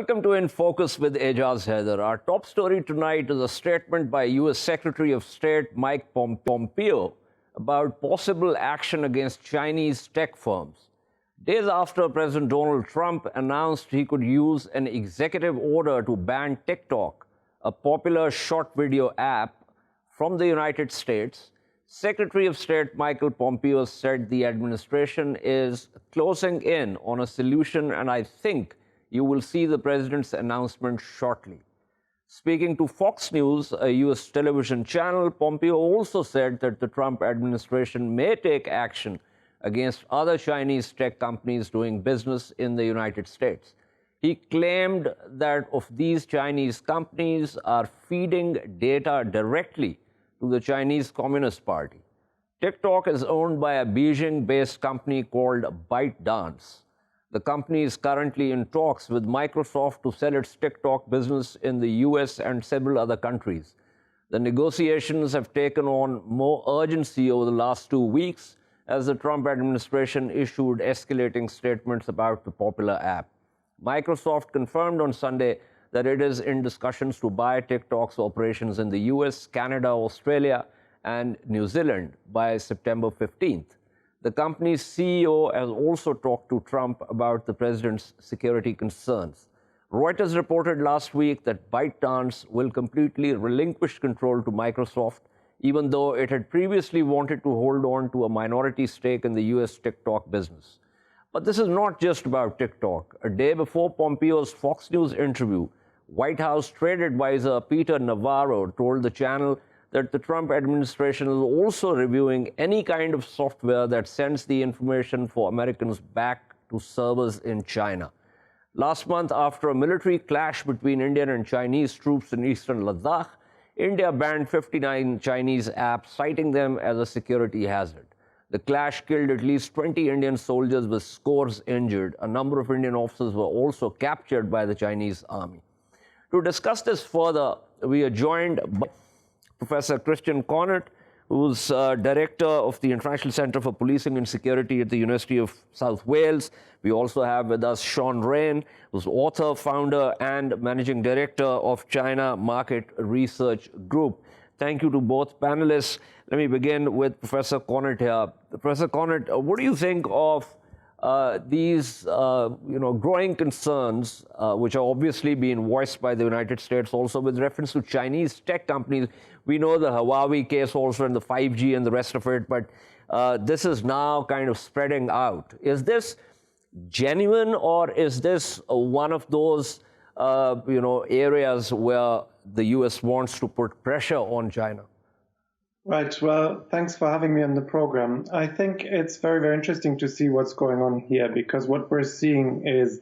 Welcome to In Focus with Ejaz Haider. Our top story tonight is a statement by U.S. Secretary of State Mike Pompeo about possible action against Chinese tech firms. Days after President Donald Trump announced he could use an executive order to ban TikTok, a popular short video app from the United States, Secretary of State Michael Pompeo said the administration is closing in on a solution, and I think you will see the president's announcement shortly. Speaking to Fox News, a U.S. television channel, Pompeo also said that the Trump administration may take action against other Chinese tech companies doing business in the United States. He claimed that of these Chinese companies are feeding data directly to the Chinese Communist Party. TikTok is owned by a Beijing-based company called ByteDance. The company is currently in talks with Microsoft to sell its TikTok business in the US and several other countries. The negotiations have taken on more urgency over the last 2 weeks as the Trump administration issued escalating statements about the popular app. Microsoft confirmed on Sunday that it is in discussions to buy TikTok's operations in the US, Canada, Australia, and New Zealand by September 15th. The company's CEO has also talked to Trump about the president's security concerns. Reuters reported last week that ByteDance will completely relinquish control to Microsoft, even though it had previously wanted to hold on to a minority stake in the U.S. TikTok business. But this is not just about TikTok. A day before Pompeo's Fox News interview, White House trade advisor Peter Navarro told the channel that the Trump administration is also reviewing any kind of software that sends the information for Americans back to servers in China. Last month, after a military clash between Indian and Chinese troops in eastern Ladakh, India banned 59 Chinese apps, citing them as a security hazard. The clash killed at least 20 Indian soldiers with scores injured. A number of Indian officers were also captured by the Chinese army. To discuss this further, we are joined by Professor Kaunert, who's director of the International Center for Policing and Security at the University of South Wales. We also have with us Shaun Rein, who's author, founder, and managing director of China Market Research Group. Thank you to both panelists. Let me begin with Professor Kaunert here. Professor Kaunert, what do you think of these growing concerns, which are obviously being voiced by the United States also with reference to Chinese tech companies? We know the Huawei case also and the 5G and the rest of it, but this is now kind of spreading out. Is this genuine, or is this one of those areas where the U.S. wants to put pressure on China? Right. Well, thanks for having me on the program. I think it's very, very interesting to see what's going on here, because what we're seeing is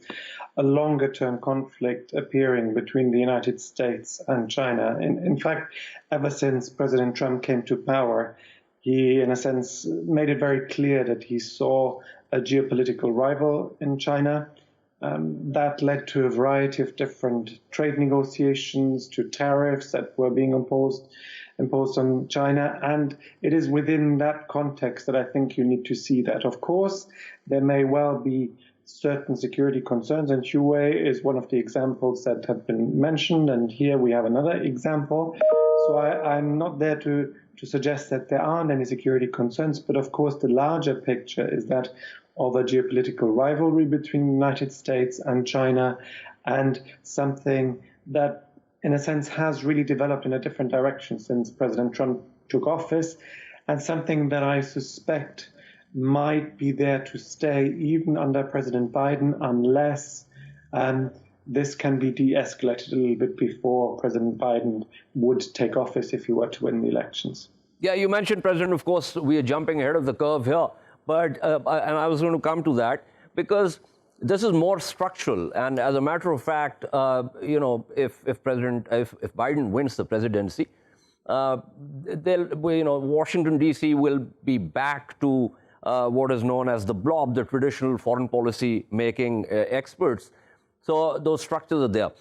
a longer-term conflict appearing between the United States and China. In fact, ever since President Trump came to power, he, in a sense, made it very clear that he saw a geopolitical rival in China. That led to a variety of different trade negotiations, to tariffs that were being imposed on China. And it is within that context that I think you need to see that. Of course, there may well be certain security concerns, and Huawei is one of the examples that have been mentioned, and here we have another example. So I'm not there to suggest that there aren't any security concerns, but of course the larger picture is that of a geopolitical rivalry between the United States and China, and something that in a sense has really developed in a different direction since President Trump took office, and something that I suspect might be there to stay even under President Biden, unless this can be de-escalated a little bit before President Biden would take office if he were to win the elections. Yeah, you mentioned, President, of course, we are jumping ahead of the curve here, but and I was going to come to that, because this is more structural. And as a matter of fact, if Biden wins the presidency, Washington, D.C. will be back to what is known as the blob, the traditional foreign policy making experts. So those structures are there.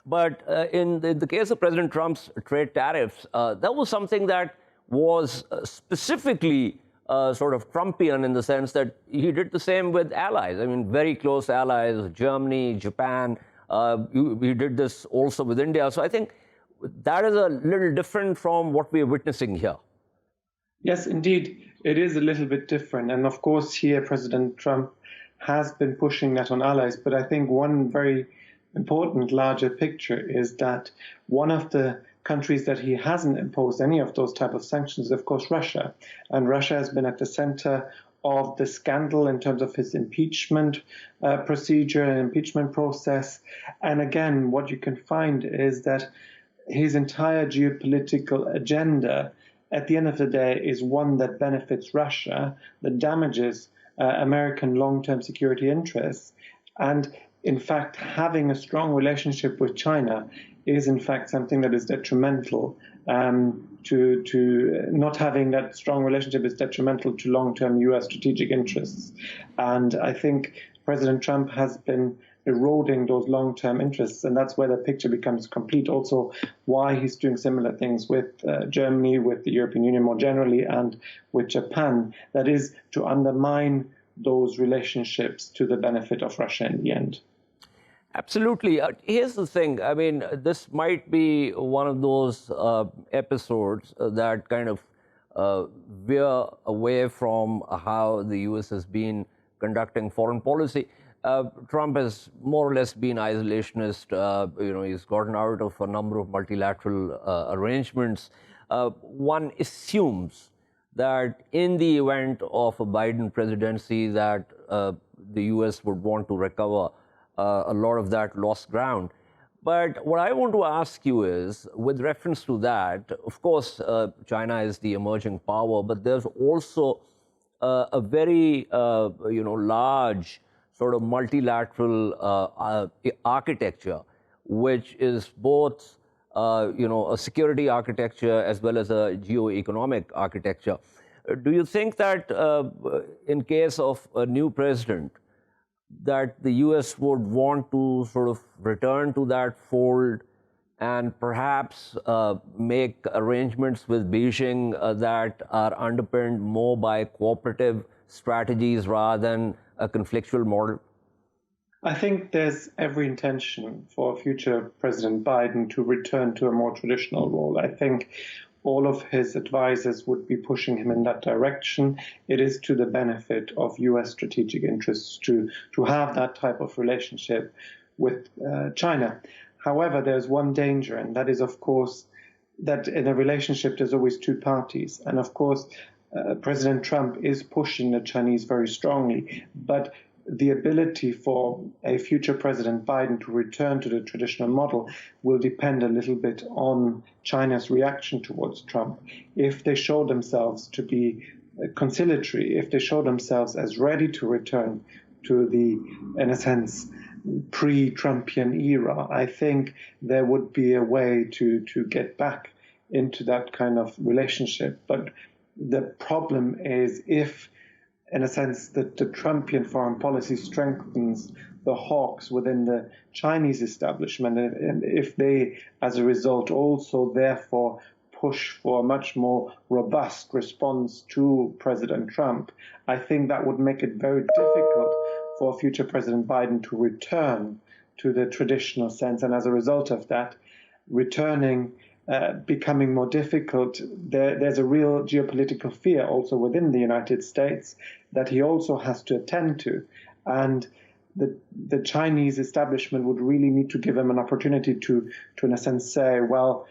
But in the case of President Trump's trade tariffs, that was something that was specifically sort of Trumpian in the sense that he did the same with allies. I mean, very close allies, Germany, Japan, We did this also with India. So I think that is a little different from what we are witnessing here. Yes, indeed, it is a little bit different. And of course, here, President Trump has been pushing that on allies. But I think one very important larger picture is that one of the countries that he hasn't imposed any of those type of sanctions is, of course, Russia. And Russia has been at the center of the scandal in terms of his impeachment procedure and impeachment process. And again, what you can find is that his entire geopolitical agenda, at the end of the day, is one that benefits Russia, that damages American long-term security interests. And in fact, having a strong relationship with China is in fact something that is detrimental to not having that strong relationship is detrimental to long-term U.S. strategic interests. And I think President Trump has been eroding those long-term interests, and that's where the picture becomes complete. Also, why he's doing similar things with Germany, with the European Union more generally, and with Japan. That is to undermine those relationships to the benefit of Russia in the end. Absolutely. Here's the thing. I mean, this might be one of those episodes that kind of veer away from how the U.S. has been conducting foreign policy. Trump has more or less been isolationist. He's gotten out of a number of multilateral arrangements. One assumes that in the event of a Biden presidency, that the U.S. would want to recover a lot of that lost ground. But what I want to ask you is, with reference to that, of course, China is the emerging power, but there's also a very, large sort of multilateral architecture, which is both, a security architecture as well as a geo-economic architecture. Do you think that in case of a new president, that the U.S. would want to sort of return to that fold and perhaps make arrangements with Beijing that are underpinned more by cooperative strategies rather than a conflictual model? I think there's every intention for future President Biden to return to a more traditional role. I think all of his advisors would be pushing him in that direction. It is to the benefit of U.S. strategic interests to have that type of relationship with China. However, there's one danger, and that is, of course, that in a relationship there's always two parties. And of course, President Trump is pushing the Chinese very strongly, but the ability for a future President Biden to return to the traditional model will depend a little bit on China's reaction towards Trump. If they show themselves to be conciliatory, if they show themselves as ready to return to the, in a sense, pre-Trumpian era, I think there would be a way to get back into that kind of relationship. But the problem is if, in a sense, that the Trumpian foreign policy strengthens the hawks within the Chinese establishment, and if they, as a result, also therefore push for a much more robust response to President Trump, I think that would make it very difficult for future President Biden to return to the traditional sense. And as a result of that, returning becoming more difficult, there's a real geopolitical fear also within the United States that he also has to attend to. And the Chinese establishment would really need to give him an opportunity to in a sense, say, well,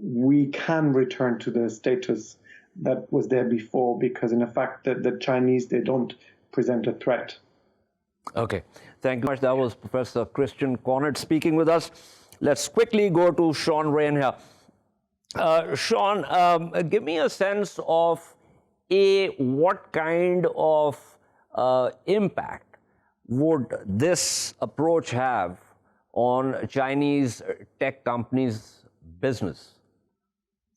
we can return to the status that was there before, because in fact, the Chinese, they don't present a threat. Okay, thank you very much. That was Professor Christian Kaunert speaking with us. Let's quickly go to Shaun Rein here. Shaun, give me a sense of what kind of impact would this approach have on Chinese tech companies' business?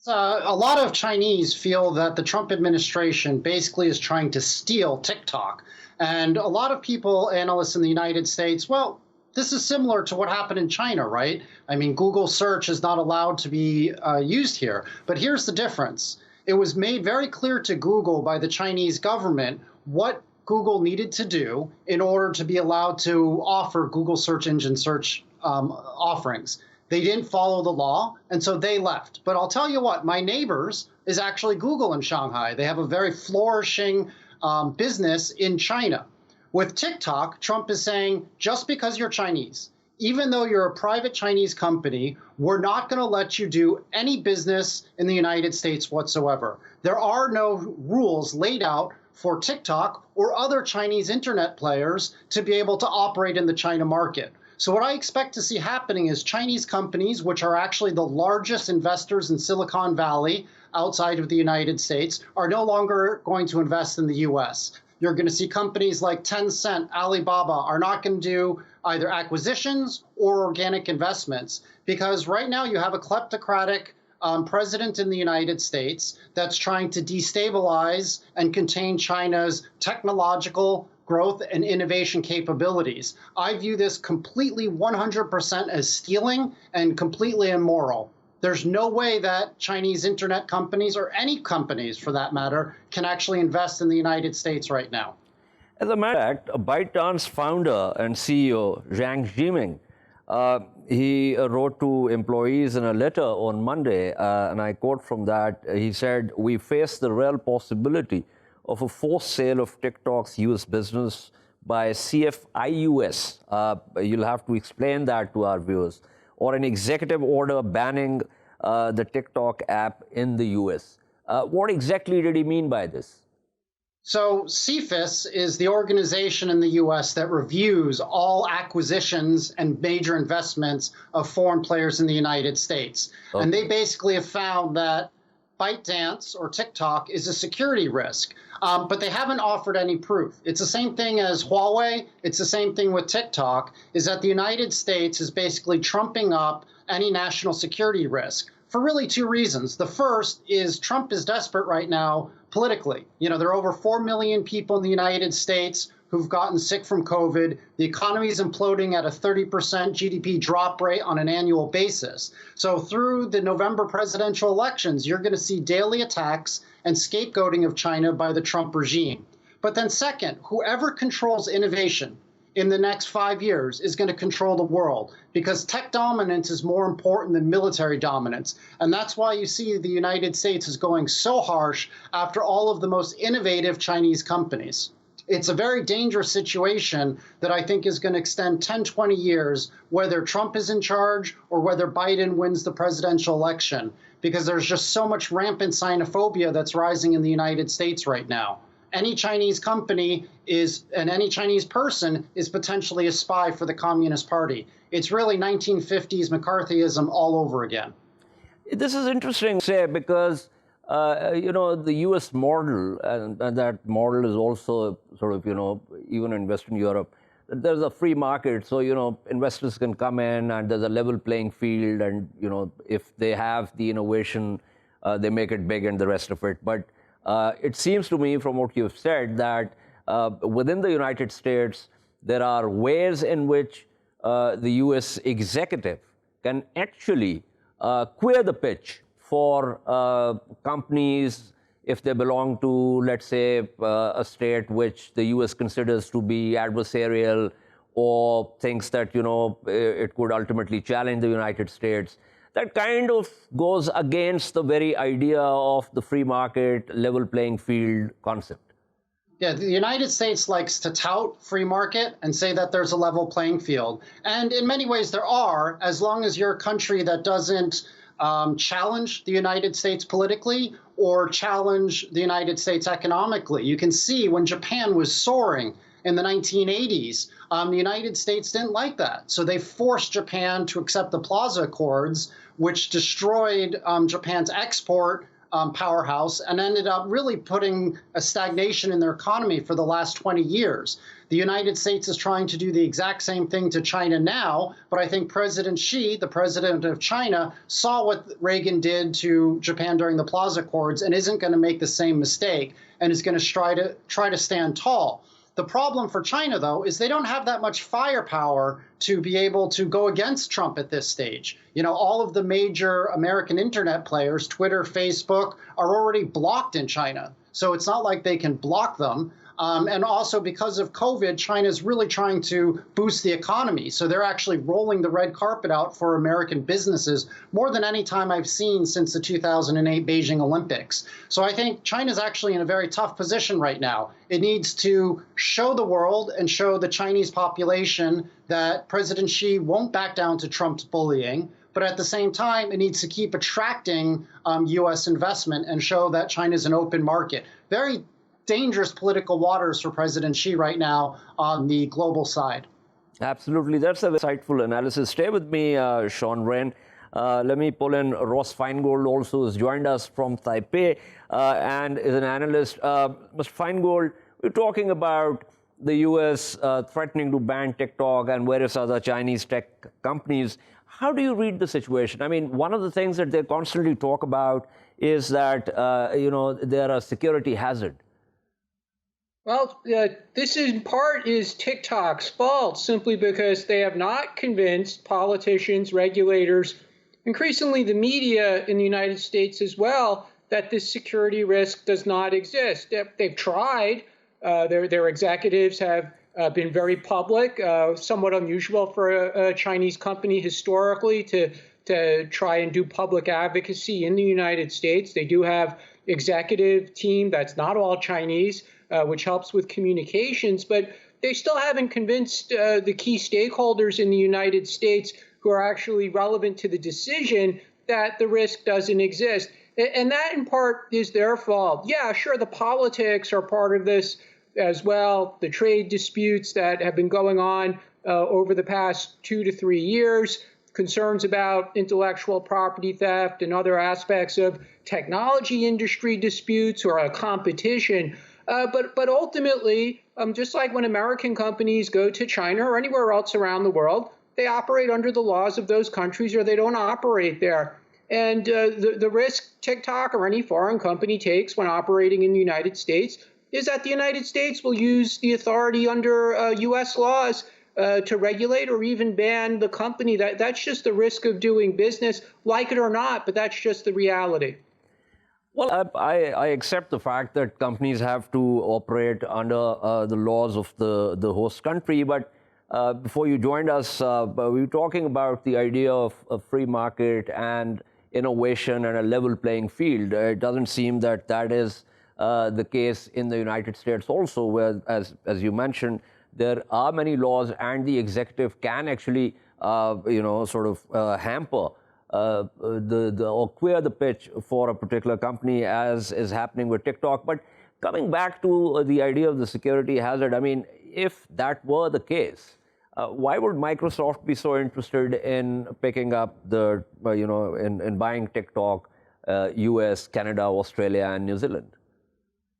A lot of Chinese feel that the Trump administration basically is trying to steal TikTok. And a lot of people, analysts in the United States, well, this is similar to what happened in China, right? I mean, Google search is not allowed to be used here. But here's the difference. It was made very clear to Google by the Chinese government what Google needed to do in order to be allowed to offer Google search engine search offerings. They didn't follow the law, and so they left. But I'll tell you what, my neighbors is actually Google in Shanghai. They have a very flourishing business in China. With TikTok, Trump is saying, just because you're Chinese, even though you're a private Chinese company, we're not going to let you do any business in the United States whatsoever. There are no rules laid out for TikTok or other Chinese internet players to be able to operate in the China market. So what I expect to see happening is Chinese companies, which are actually the largest investors in Silicon Valley outside of the United States, are no longer going to invest in the US. You're going to see companies like Tencent, Alibaba are not going to do either acquisitions or organic investments, because right now you have a kleptocratic president in the United States that's trying to destabilize and contain China's technological growth and innovation capabilities. I view this completely 100% as stealing and completely immoral. There's no way that Chinese internet companies, or any companies for that matter, can actually invest in the United States right now. As a matter of fact, ByteDance founder and CEO Zhang Zhiming, he wrote to employees in a letter on Monday, and I quote from that. He said, "We face the real possibility of a forced sale of TikTok's US business by CFIUS." You'll have to explain that to our viewers. Or an executive order banning the TikTok app in the US. What exactly did he mean by this? So CFIUS is the organization in the US that reviews all acquisitions and major investments of foreign players in the United States. Okay. And they basically have found that ByteDance or TikTok is a security risk, but they haven't offered any proof. It's the same thing as Huawei. It's the same thing with TikTok, is that the United States is basically trumping up any national security risk for really two reasons. The first is Trump is desperate right now politically. You know, there are over 4 million people in the United States who've gotten sick from COVID. The economy is imploding at a 30% GDP drop rate on an annual basis. So through the November presidential elections, you're going to see daily attacks and scapegoating of China by the Trump regime. But then second, whoever controls innovation in the next 5 years is going to control the world, because tech dominance is more important than military dominance. And that's why you see the United States is going so harsh after all of the most innovative Chinese companies. It's a very dangerous situation that I think is going to extend 10, 20 years, whether Trump is in charge or whether Biden wins the presidential election, because there's just so much rampant xenophobia that's rising in the United States right now. Any Chinese company and any Chinese person is potentially a spy for the Communist Party. It's really 1950s McCarthyism all over again. This is interesting, say, because the U.S. model, and that model is also sort of, even in Western Europe, there's a free market, so, investors can come in and there's a level playing field, and, if they have the innovation, they make it big and the rest of it. But it seems to me from what you've said that within the United States, there are ways in which the U.S. executive can actually queer the pitch for companies if they belong to, let's say, a state which the U.S. considers to be adversarial, or thinks that, it could ultimately challenge the United States. That kind of goes against the very idea of the free market, level playing field concept. Yeah, the United States likes to tout free market and say that there's a level playing field. And in many ways there are, as long as you're a country that doesn't challenge the United States politically or challenge the United States economically. You can see when Japan was soaring in the 1980s, the United States didn't like that. So they forced Japan to accept the Plaza Accords, which destroyed Japan's export powerhouse and ended up really putting a stagnation in their economy for the last 20 years. The United States is trying to do the exact same thing to China now, but I think President Xi, the president of China, saw what Reagan did to Japan during the Plaza Accords and isn't going to make the same mistake and is going to try to stand tall. The problem for China, though, is they don't have that much firepower to be able to go against Trump at this stage. All of the major American internet players, Twitter, Facebook, are already blocked in China. So it's not like they can block them. And also because of COVID, China is really trying to boost the economy. So they're actually rolling the red carpet out for American businesses more than any time I've seen since the 2008 Beijing Olympics. So I think China's actually in a very tough position right now. It needs to show the world and show the Chinese population that President Xi won't back down to Trump's bullying. But at the same time, it needs to keep attracting U.S. investment and show that China's an open market. Very dangerous political waters for President Xi right now on the global side. Absolutely. That's a insightful analysis. Stay with me, Shaun, Rein. Let me pull in Ross Feingold also, who's joined us from Taipei and is an analyst. Mr. Feingold, we're talking about the U.S. Threatening to ban TikTok and various other Chinese tech companies. How do you read the situation? I mean, one of the things that they constantly talk about is that, they're a security hazard. Well, this in part is TikTok's fault, simply because they have not convinced politicians, regulators, increasingly the media in the United States as well, that this security risk does not exist. They've tried. Their executives have been very public, somewhat unusual for a Chinese company historically to try and do public advocacy in the United States. They do have executive team that's not all Chinese, which helps with communications, but they still haven't convinced the key stakeholders in the United States who are actually relevant to the decision that the risk doesn't exist. And that in part is their fault. Yeah, sure, the politics are part of this as well. The trade disputes that have been going on over the past 2 to 3 years, concerns about intellectual property theft and other aspects of technology industry disputes or a competition. But ultimately, just like when American companies go to China or anywhere else around the world, they operate under the laws of those countries or they don't operate there. And the risk TikTok or any foreign company takes when operating in the United States is that the United States will use the authority under U.S. laws to regulate or even ban the company. That's just the risk of doing business, like it or not, but that's just the reality. Well, I accept the fact that companies have to operate under the laws of the host country, but before you joined us, we were talking about the idea of a free market and innovation and a level playing field. It doesn't seem that that is the case in the United States also, where, as you mentioned, there are many laws and the executive can actually, hamper or queer the pitch for a particular company, as is happening with TikTok. But coming back to the idea of the security hazard, I mean, if that were the case, why would Microsoft be so interested in picking up in buying TikTok, US, Canada, Australia, and New Zealand?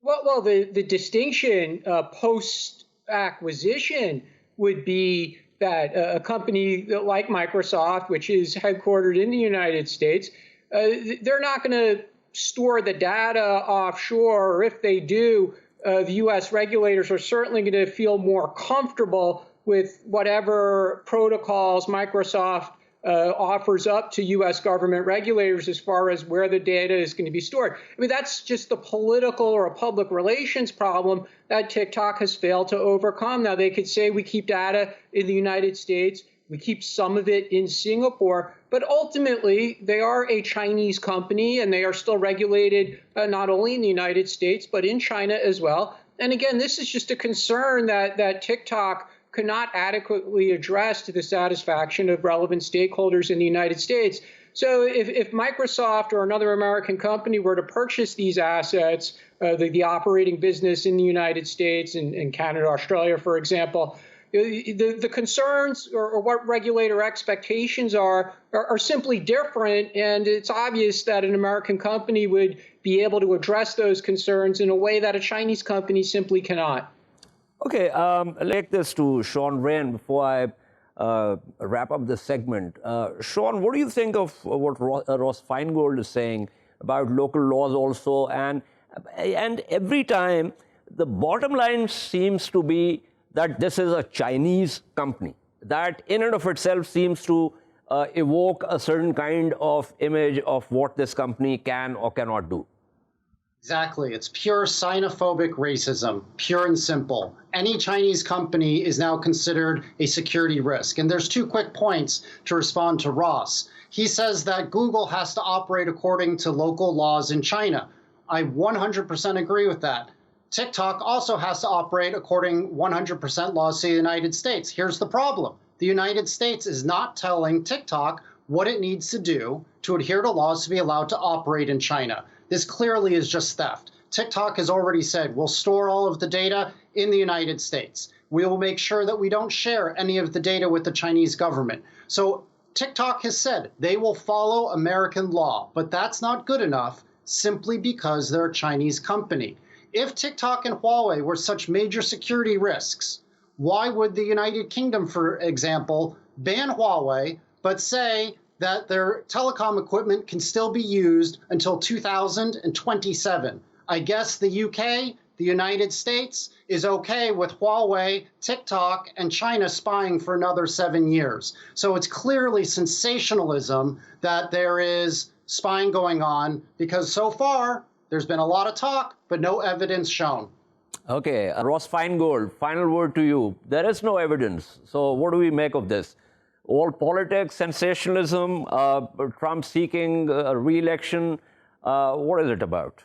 Well, the distinction post-acquisition would be that a company like Microsoft, which is headquartered in the United States, they're not going to store the data offshore, or if they do, the U.S. regulators are certainly going to feel more comfortable with whatever protocols Microsoft offers up to U.S. government regulators as far as where the data is going to be stored. I mean, that's just the political or a public relations problem that TikTok has failed to overcome. Now, they could say we keep data in the United States, we keep some of it in Singapore, but ultimately they are a Chinese company and they are still regulated not only in the United States, but in China as well. And again, this is just a concern that TikTok could not adequately address to the satisfaction of relevant stakeholders in the United States. So if Microsoft or another American company were to purchase these assets, the operating business in the United States and Canada, Australia, for example, the concerns or what regulator expectations are simply different. And it's obvious that an American company would be able to address those concerns in a way that a Chinese company simply cannot. Okay, I'll take this to Shaun, Rein before I wrap up this segment. Shaun, what do you think of what Ross Feingold is saying about local laws also? And every time, the bottom line seems to be that this is a Chinese company. That in and of itself seems to evoke a certain kind of image of what this company can or cannot do. Exactly. It's pure xenophobic racism, pure and simple. Any Chinese company is now considered a security risk. And there's two quick points to respond to Ross. He says that Google has to operate according to local laws in China. I 100% agree with that. TikTok also has to operate according 100% laws to the United States. Here's the problem. The United States is not telling TikTok what it needs to do to adhere to laws to be allowed to operate in China. This clearly is just theft. TikTok has already said we'll store all of the data in the United States. We will make sure that we don't share any of the data with the Chinese government. So TikTok has said they will follow American law, but that's not good enough simply because they're a Chinese company. If TikTok and Huawei were such major security risks, why would the United Kingdom, for example, ban Huawei, but say that their telecom equipment can still be used until 2027? I guess the UK, the United States, is okay with Huawei, TikTok, and China spying for another 7 years. So it's clearly sensationalism that there is spying going on, because so far there's been a lot of talk, but no evidence shown. Okay, Ross Feingold, final word to you. There is no evidence. So what do we make of this? All politics, sensationalism, Trump seeking re-election. What is it about?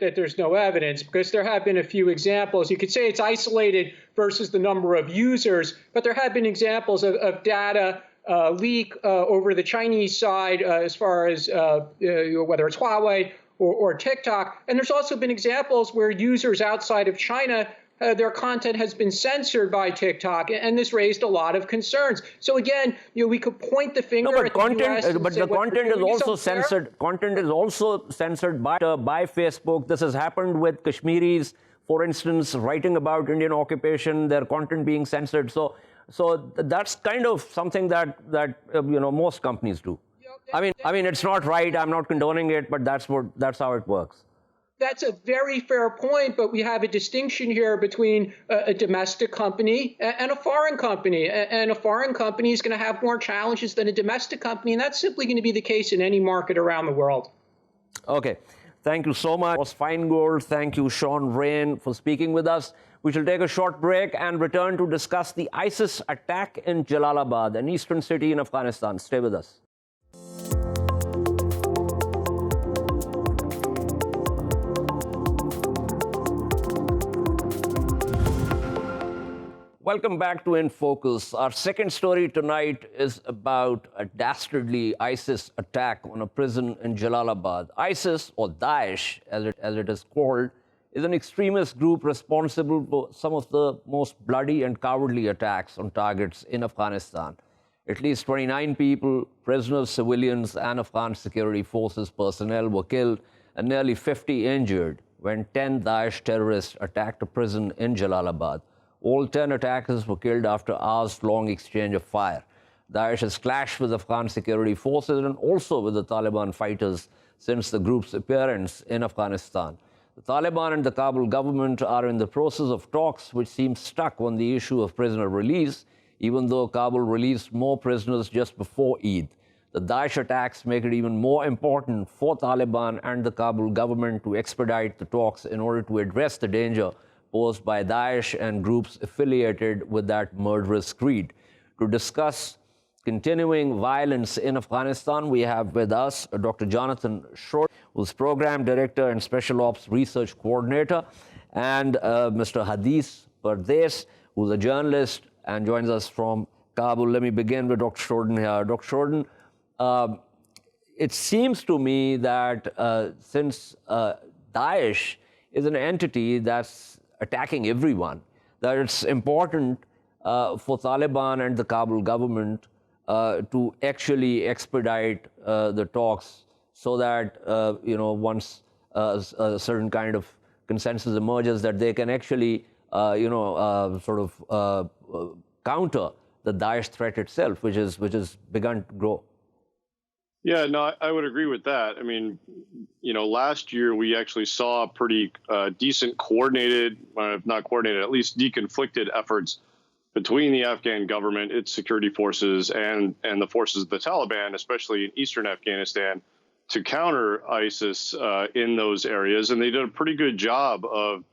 That there's no evidence, because there have been a few examples. You could say it's isolated versus the number of users, but there have been examples of data leak over the Chinese side as far as whether it's Huawei or TikTok. And there's also been examples where users outside of China, their content has been censored by TikTok, and this raised a lot of concerns. So again, we could point the finger at the US and say the content is also censored. Content is also censored by Facebook. This has happened with Kashmiris, for instance, writing about Indian occupation, their content being censored. So that's kind of something that most companies do. I mean, it's not right. I'm not condoning it, but that's how it works. That's a very fair point, but we have a distinction here between a domestic company and a foreign company. And a foreign company is going to have more challenges than a domestic company, and that's simply going to be the case in any market around the world. Okay. Thank you so much, Ross Feingold. Thank you, Shaun, Rein, for speaking with us. We shall take a short break and return to discuss the ISIS attack in Jalalabad, an eastern city in Afghanistan. Stay with us. Welcome back to In Focus. Our second story tonight is about a dastardly ISIS attack on a prison in Jalalabad. ISIS, or Daesh, as it is called, is an extremist group responsible for some of the most bloody and cowardly attacks on targets in Afghanistan. At least 29 people, prisoners, civilians, and Afghan security forces personnel were killed and nearly 50 injured when 10 Daesh terrorists attacked a prison in Jalalabad. All 10 attackers were killed after hours-long exchange of fire. Daesh has clashed with Afghan security forces and also with the Taliban fighters since the group's appearance in Afghanistan. The Taliban and the Kabul government are in the process of talks which seem stuck on the issue of prisoner release, even though Kabul released more prisoners just before Eid. The Daesh attacks make it even more important for Taliban and the Kabul government to expedite the talks in order to address the danger posed by Daesh and groups affiliated with that murderous creed. To discuss continuing violence in Afghanistan, we have with us Dr. Jonathan Schroden, who's Program Director and Special Ops Research Coordinator, and Mr. Pardes, who's a journalist and joins us from Kabul. Let me begin with Dr. Schroden here. Dr. Schroden, it seems to me that since Daesh is an entity that's attacking everyone, that it's important for Taliban and the Kabul government to actually expedite the talks so that, once a certain kind of consensus emerges, that they can actually, counter the Daesh threat itself, which has begun to grow. Yeah, no, I would agree with that. I mean, last year we actually saw pretty decent coordinated, if not coordinated, at least deconflicted efforts between the Afghan government, its security forces, and the forces of the Taliban, especially in eastern Afghanistan, to counter ISIS in those areas, and they did a pretty good job of,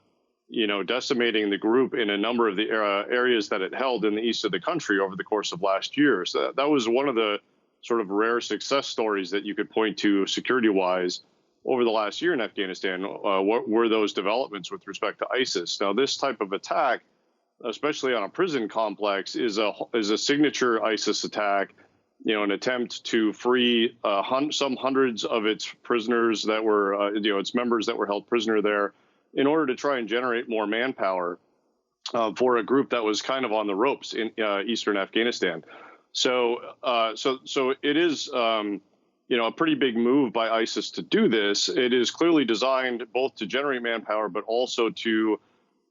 decimating the group in a number of the areas that it held in the east of the country over the course of last year. So that was one of the sort of rare success stories that you could point to security-wise over the last year in Afghanistan. What were those developments with respect to ISIS? Now, this type of attack, especially on a prison complex, is a signature ISIS attack. An attempt to free some hundreds of its prisoners that were, its members that were held prisoner there, in order to try and generate more manpower for a group that was kind of on the ropes in eastern Afghanistan. So it is, a pretty big move by ISIS to do this. It is clearly designed both to generate manpower, but also to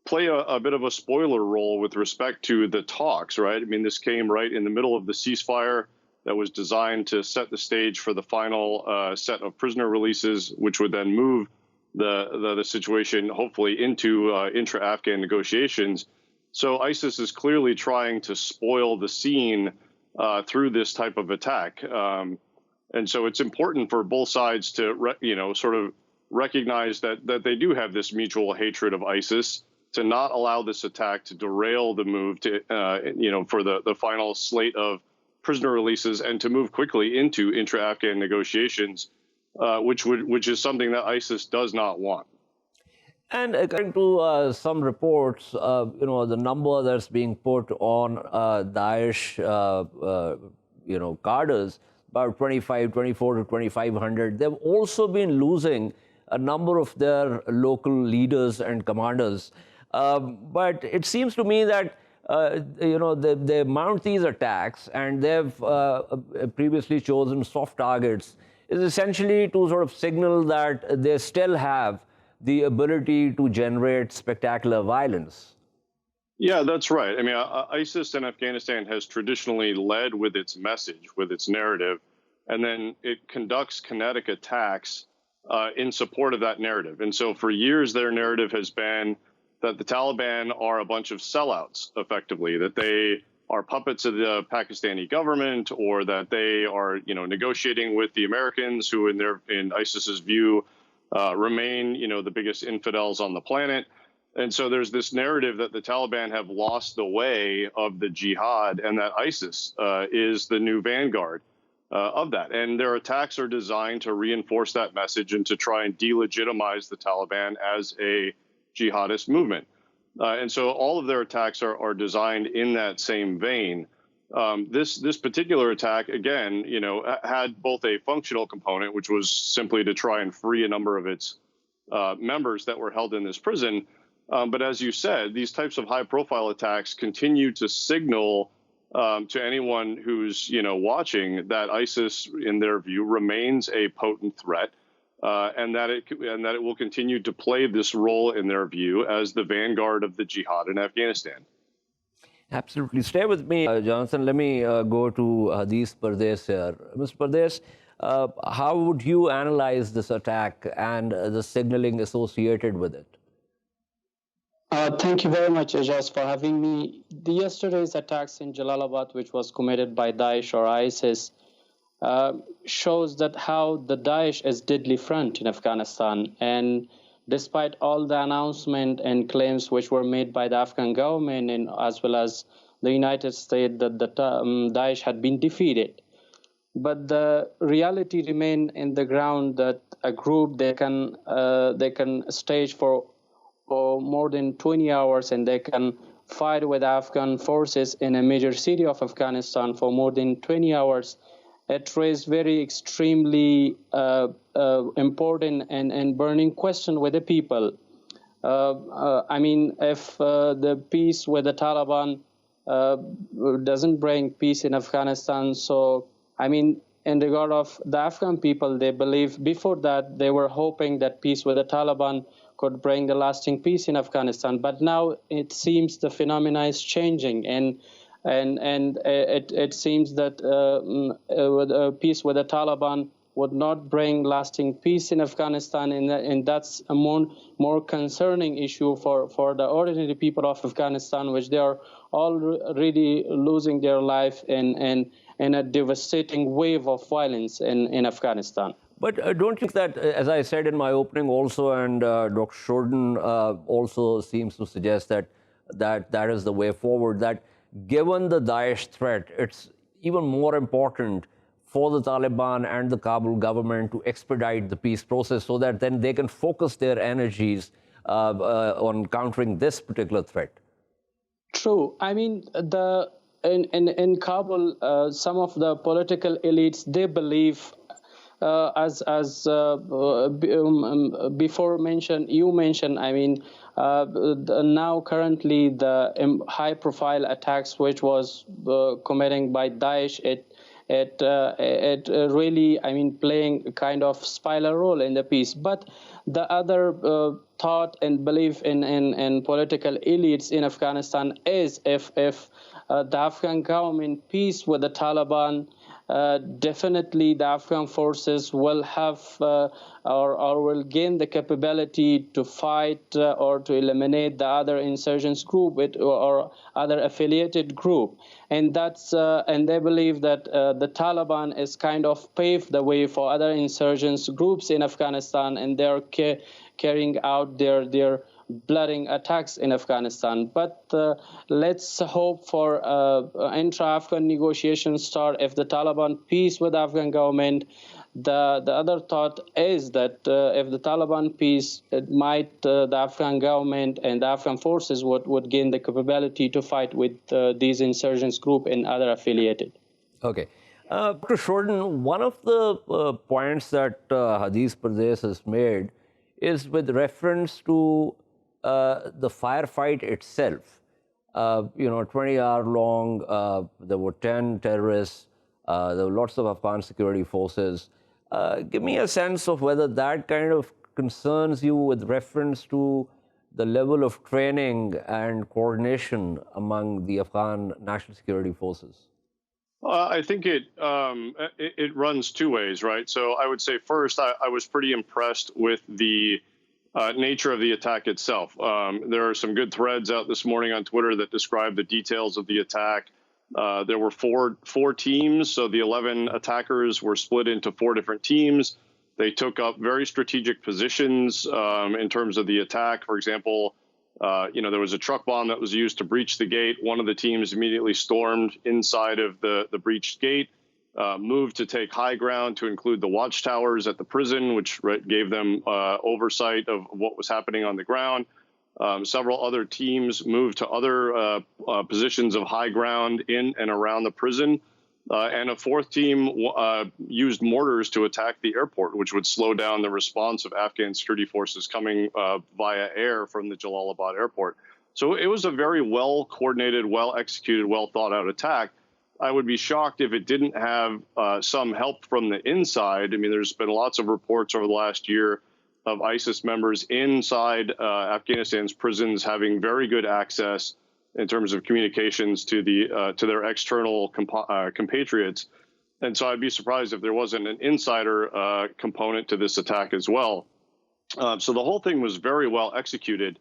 play a bit of a spoiler role with respect to the talks, right? I mean, this came right in the middle of the ceasefire that was designed to set the stage for the final set of prisoner releases, which would then move the situation hopefully into intra-Afghan negotiations. So ISIS is clearly trying to spoil the scene through this type of attack. And so it's important for both sides to, sort of recognize that they do have this mutual hatred of ISIS, to not allow this attack to derail the move to, for the final slate of prisoner releases, and to move quickly into intra-Afghan negotiations, which is something that ISIS does not want. And according to some reports, the number that's being put on Daesh, cadres, about 24 to 2,500. They've also been losing a number of their local leaders and commanders. But it seems to me that, they mount these attacks, and they've previously chosen soft targets, is essentially to sort of signal that they still have the ability to generate spectacular violence. Yeah, that's right. I mean, ISIS in Afghanistan has traditionally led with its message, with its narrative, and then it conducts kinetic attacks in support of that narrative. And so for years, their narrative has been that the Taliban are a bunch of sellouts, effectively, that they are puppets of the Pakistani government, or that they are, negotiating with the Americans, who in ISIS's view remain, the biggest infidels on the planet. And so there's this narrative that the Taliban have lost the way of the jihad, and that ISIS is the new vanguard of that. And their attacks are designed to reinforce that message and to try and delegitimize the Taliban as a jihadist movement. And so all of their attacks are designed in that same vein. This particular attack, again, had both a functional component, which was simply to try and free a number of its members that were held in this prison. But as you said, these types of high-profile attacks continue to signal to anyone who's watching that ISIS, in their view, remains a potent threat, and that it will continue to play this role, in their view, as the vanguard of the jihad in Afghanistan. Absolutely. Stay with me, Jonathan. Let me go to Ejaz Pardes here. Mr. Pardes, how would you analyze this attack and the signaling associated with it? Thank you very much, Ejaz, for having me. Yesterday's attacks in Jalalabad, which was committed by Daesh or ISIS, shows that how the Daesh is deadly front in Afghanistan. And despite all the announcement and claims which were made by the Afghan government and as well as the United States that the Daesh had been defeated, but the reality remained in the ground that a group they can stage for more than 20 hours, and they can fight with Afghan forces in a major city of Afghanistan for more than 20 hours. It raised very extremely important and burning question with the people. I mean, if the peace with the Taliban doesn't bring peace in Afghanistan, so I mean, in regard of the Afghan people, they believe before that they were hoping that peace with the Taliban could bring the lasting peace in Afghanistan. But now it seems the phenomena is changing, and it seems that peace with the Taliban would not bring lasting peace in Afghanistan, and that's a more concerning issue for the ordinary people of Afghanistan, which they are already losing their life in a devastating wave of violence in Afghanistan. But don't you think that, as I said in my opening also, and Dr. Schroden also seems to suggest that is the way forward, that given the Daesh threat, it's even more important for the Taliban and the Kabul government to expedite the peace process so that then they can focus their energies on countering this particular threat? True. I mean, in Kabul, some of the political elites, they believe, as before you mentioned, I mean, now currently the high-profile attacks which was committing by Daesh, it really, I mean, playing a kind of spiral role in the peace. But the other thought and belief in political elites in Afghanistan is if the Afghan government peace with the Taliban, definitely the Afghan forces will have or will gain the capability to fight or to eliminate the other insurgents group or other affiliated group, and that's and they believe that the Taliban is kind of paved the way for other insurgents groups in Afghanistan, and they're carrying out their blooding attacks in Afghanistan. But let's hope for intra-Afghan negotiations start if the Taliban peace with the Afghan government. The other thought is that if the Taliban peace, it might the Afghan government and the Afghan forces would gain the capability to fight with these insurgents group and other affiliated. Okay. Dr. Schroden, one of the points that Ejaz Haider has made is with reference to the firefight itself. 20-hour long, there were 10 terrorists, there were lots of Afghan security forces. Give me a sense of whether that kind of concerns you with reference to the level of training and coordination among the Afghan national security forces. I think it runs two ways, right? So I would say first, I was pretty impressed with the nature of the attack itself. There are some good threads out this morning on Twitter that describe the details of the attack. There were four teams, so the 11 attackers were split into 4 different teams. They took up very strategic positions in terms of the attack. For example, there was a truck bomb that was used to breach the gate. One of the teams immediately stormed inside of the breached gate, moved to take high ground to include the watchtowers at the prison, which gave them oversight of what was happening on the ground. Several other teams moved to other positions of high ground in and around the prison. And a 4th team used mortars to attack the airport, which would slow down the response of Afghan security forces coming via air from the Jalalabad airport. So it was a very well-coordinated, well-executed, well-thought-out attack. I would be shocked if it didn't have some help from the inside. I mean, there's been lots of reports over the last year of ISIS members inside Afghanistan's prisons having very good access in terms of communications to their external compatriots. And so I'd be surprised if there wasn't an insider component to this attack as well. So the whole thing was very well executed,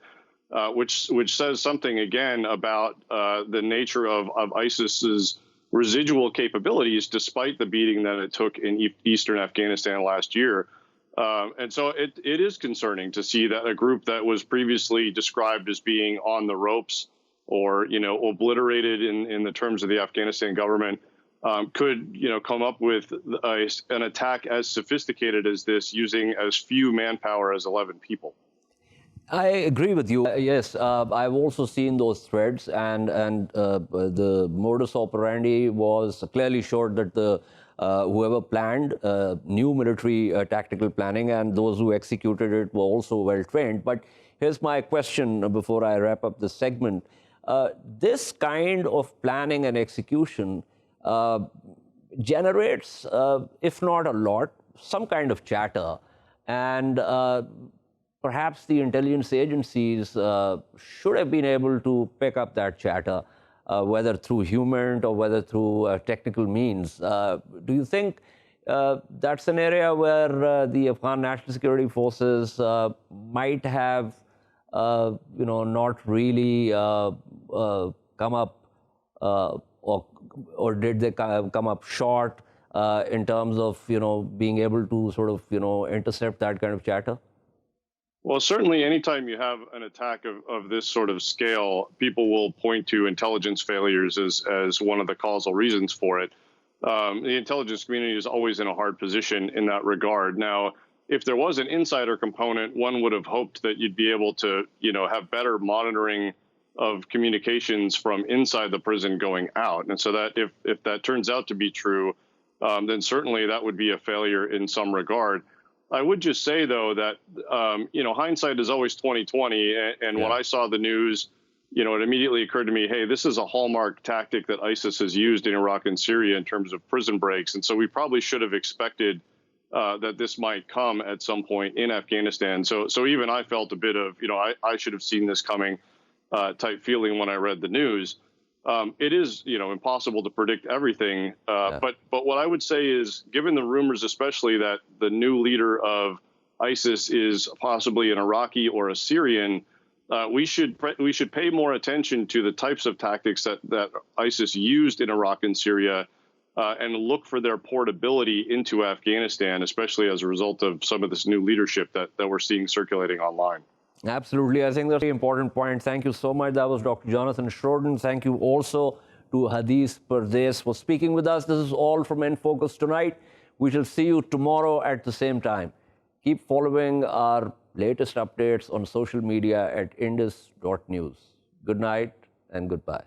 which says something again about the nature of ISIS's residual capabilities, despite the beating that it took in eastern Afghanistan last year. And so it is concerning to see that a group that was previously described as being on the ropes or, obliterated in the terms of the Afghanistan government could, come up with an attack as sophisticated as this using as few manpower as 11 people. I agree with you. Yes, I've also seen those threads, and the modus operandi was clearly showed that the whoever planned knew military tactical planning, and those who executed it were also well trained. But here's my question before I wrap up this segment. This kind of planning and execution generates, if not a lot, some kind of chatter, and perhaps the intelligence agencies should have been able to pick up that chatter, whether through human or whether through technical means. Do you think that's an area where the Afghan National Security Forces might have, not really come up, or did they come up short in terms of, being able to sort of, intercept that kind of chatter? Well, certainly anytime you have an attack of this sort of scale, people will point to intelligence failures as one of the causal reasons for it. The intelligence community is always in a hard position in that regard. Now, if there was an insider component, one would have hoped that you'd be able to, have better monitoring of communications from inside the prison going out. And so that if that turns out to be true, then certainly that would be a failure in some regard. I would just say, though, that, hindsight is always 20/20. And when I saw the news, it immediately occurred to me, hey, this is a hallmark tactic that ISIS has used in Iraq and Syria in terms of prison breaks. And so we probably should have expected that this might come at some point in Afghanistan. So even I felt a bit of, I should have seen this coming type feeling when I read the news. It is, impossible to predict everything. But what I would say is, given the rumors, especially that the new leader of ISIS is possibly an Iraqi or a Syrian, we should pay more attention to the types of tactics that ISIS used in Iraq and Syria, and look for their portability into Afghanistan, especially as a result of some of this new leadership that we're seeing circulating online. Absolutely. I think that's an important point. Thank you so much. That was Dr. Jonathan Schroden. Thank you also to Hadith Pardes for speaking with us. This is all from InFocus tonight. We shall see you tomorrow at the same time. Keep following our latest updates on social media at indus.news. Good night and goodbye.